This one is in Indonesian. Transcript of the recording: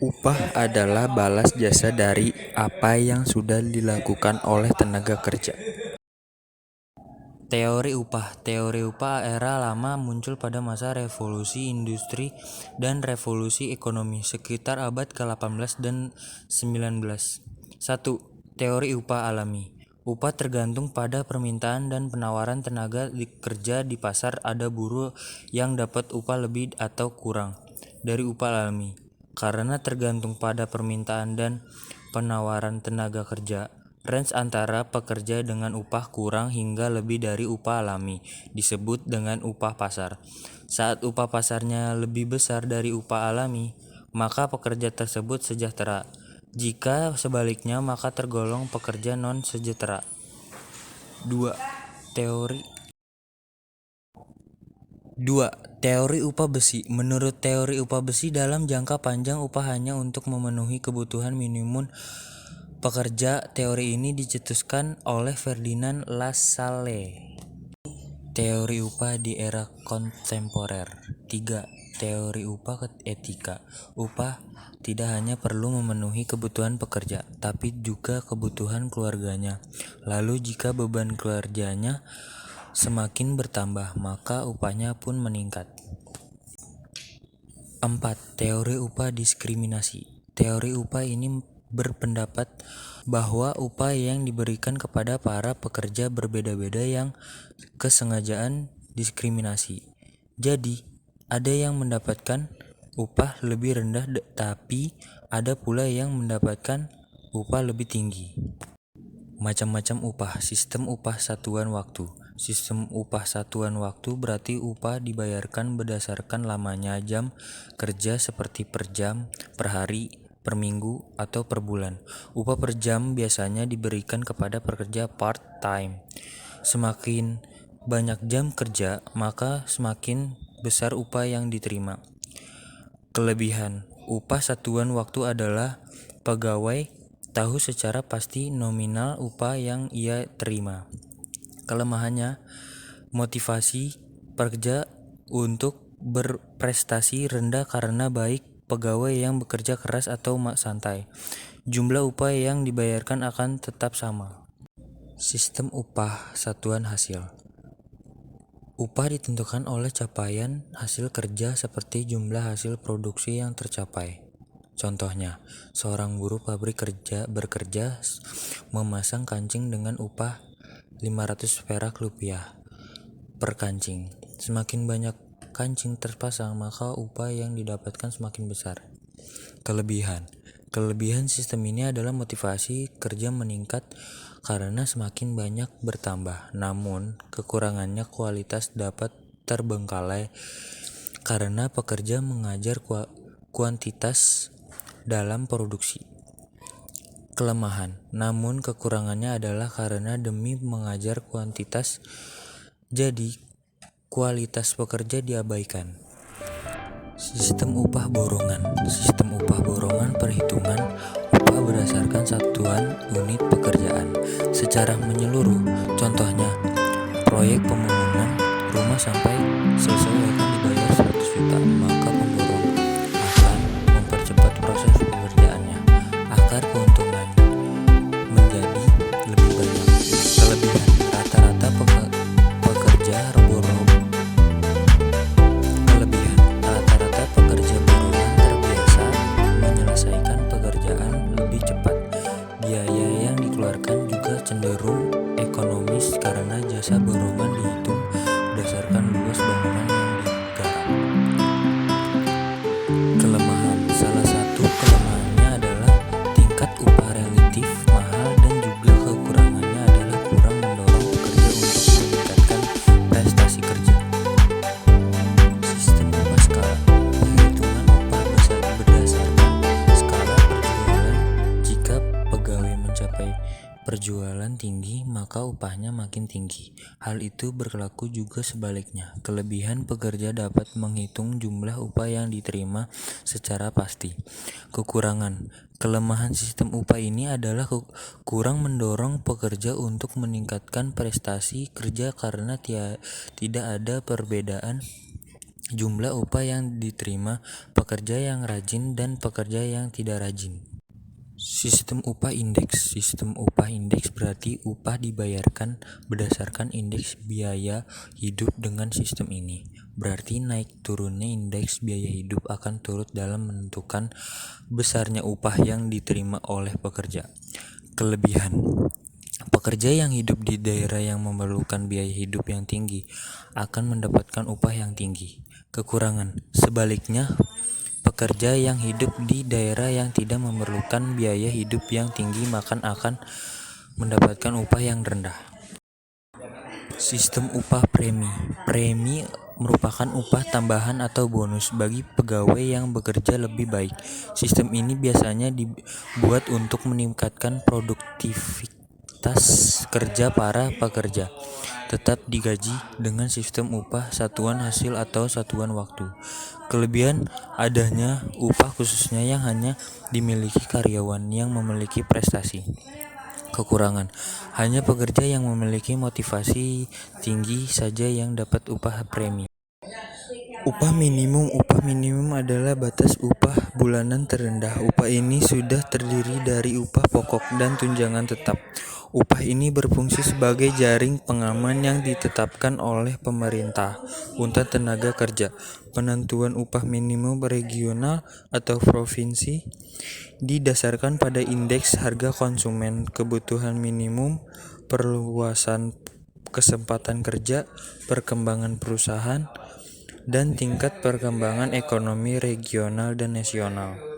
Upah adalah balas jasa dari apa yang sudah dilakukan oleh tenaga kerja. Teori upah era lama muncul pada masa revolusi industri dan revolusi ekonomi sekitar abad ke-18 dan 19. 1. Teori upah alami. Upah tergantung pada permintaan dan penawaran tenaga kerja di pasar. Ada buruh yang dapat upah lebih atau kurang dari upah alami. Karena tergantung pada permintaan dan penawaran tenaga kerja, range antara pekerja dengan upah kurang hingga lebih dari upah alami disebut dengan upah pasar. Saat upah pasarnya lebih besar dari upah alami, maka pekerja tersebut sejahtera. Jika sebaliknya, maka tergolong pekerja non sejahtera. 2. Teori upah besi. Menurut teori upah besi, dalam jangka panjang upah hanya untuk memenuhi kebutuhan minimum pekerja. Teori ini dicetuskan oleh Ferdinand Lassalle. Teori upah di era kontemporer. 3. Teori upah etika. Upah tidak hanya perlu memenuhi kebutuhan pekerja, tapi juga kebutuhan keluarganya. Lalu jika beban keluarganya semakin bertambah, maka upahnya pun meningkat. 4. Teori upah diskriminasi. Teori upah ini berpendapat bahwa upah yang diberikan kepada para pekerja berbeda-beda yang kesengajaan diskriminasi. Jadi, ada yang mendapatkan upah lebih rendah tapi ada pula yang mendapatkan upah lebih tinggi. Macam-macam upah. Sistem upah satuan waktu. Sistem upah satuan waktu berarti upah dibayarkan berdasarkan lamanya jam kerja seperti per jam, per hari, per minggu, atau per bulan. Upah per jam biasanya diberikan kepada pekerja part-time. Semakin banyak jam kerja, maka semakin besar upah yang diterima. Kelebihan upah satuan waktu adalah pegawai tahu secara pasti nominal upah yang ia terima. Kelemahannya, motivasi pekerja untuk berprestasi rendah karena baik pegawai yang bekerja keras atau santai. Jumlah upah yang dibayarkan akan tetap sama. Sistem upah satuan hasil. Upah ditentukan oleh capaian hasil kerja seperti jumlah hasil produksi yang tercapai. Contohnya, seorang buruh pabrik bekerja memasang kancing dengan upah 500 perak rupiah per kancing. Semakin banyak kancing terpasang, maka upah yang didapatkan semakin besar. Kelebihan sistem ini adalah motivasi kerja meningkat karena semakin banyak bertambah. Namun, kekurangannya kualitas dapat terbengkalai karena pekerja mengajar kuantitas dalam produksi. Kelemahan, namun kekurangannya adalah karena demi mengajar kuantitas, jadi kualitas pekerja diabaikan. Sistem upah borongan. Sistem upah borongan perhitungan upah berdasarkan satuan unit pekerjaan secara menyeluruh. Contohnya, proyek pembangunan rumah sampai selesai akan dibayar 100 juta, maka pemborong akan mempercepat proses pengerjaannya agar keuntungan menjadi lebih banyak. Kelebihan, rata-rata pekerja borongan terbiasa menyelesaikan pekerjaan lebih cepat. Biaya yang dikeluarkan juga cenderung ekonomis karena jasa borongan dihitung berdasarkan luas bangunan yang digarap. Kelemahan, salah satu kelemahannya adalah tingkat upah relatif mahal dan juga kekurangannya adalah kurang mendorong pekerja untuk meningkatkan prestasi kerja. Sistem upah skala. Perhitungan upah berdasarkan skala perjualan. Jika pegawai mencapai perjualan tinggi, maka upahnya makin tinggi. Hal itu berlaku juga sebaliknya. Kelebihan, pekerja dapat menghitung jumlah upah yang diterima secara pasti. Kekurangan, kelemahan sistem upah ini adalah kurang mendorong pekerja untuk meningkatkan prestasi kerja karena tidak ada perbedaan jumlah upah yang diterima pekerja yang rajin dan pekerja yang tidak rajin. Sistem upah indeks. Sistem upah indeks berarti upah dibayarkan berdasarkan indeks biaya hidup. Dengan sistem ini, berarti naik turunnya indeks biaya hidup akan turut dalam menentukan besarnya upah yang diterima oleh pekerja. Kelebihan: pekerja yang hidup di daerah yang memerlukan biaya hidup yang tinggi akan mendapatkan upah yang tinggi. Kekurangan: sebaliknya, pekerja yang hidup di daerah yang tidak memerlukan biaya hidup yang tinggi maka akan mendapatkan upah yang rendah. Sistem upah premi. Premi merupakan upah tambahan atau bonus bagi pegawai yang bekerja lebih baik. Sistem ini biasanya dibuat untuk meningkatkan produktivitas kerja para pekerja. Tetap digaji dengan sistem upah satuan hasil atau satuan waktu. Kelebihan: adanya upah khususnya yang hanya dimiliki karyawan yang memiliki prestasi. Kekurangan: hanya pekerja yang memiliki motivasi tinggi saja yang dapat upah premi. Upah minimum. Upah minimum adalah batas upah bulanan terendah. Upah ini sudah terdiri dari upah pokok dan tunjangan tetap. Upah ini berfungsi sebagai jaring pengaman yang ditetapkan oleh pemerintah untuk tenaga kerja. Penentuan upah minimum regional atau provinsi didasarkan pada indeks harga konsumen, kebutuhan minimum, perluasan kesempatan kerja, perkembangan perusahaan, dan tingkat perkembangan ekonomi regional dan nasional.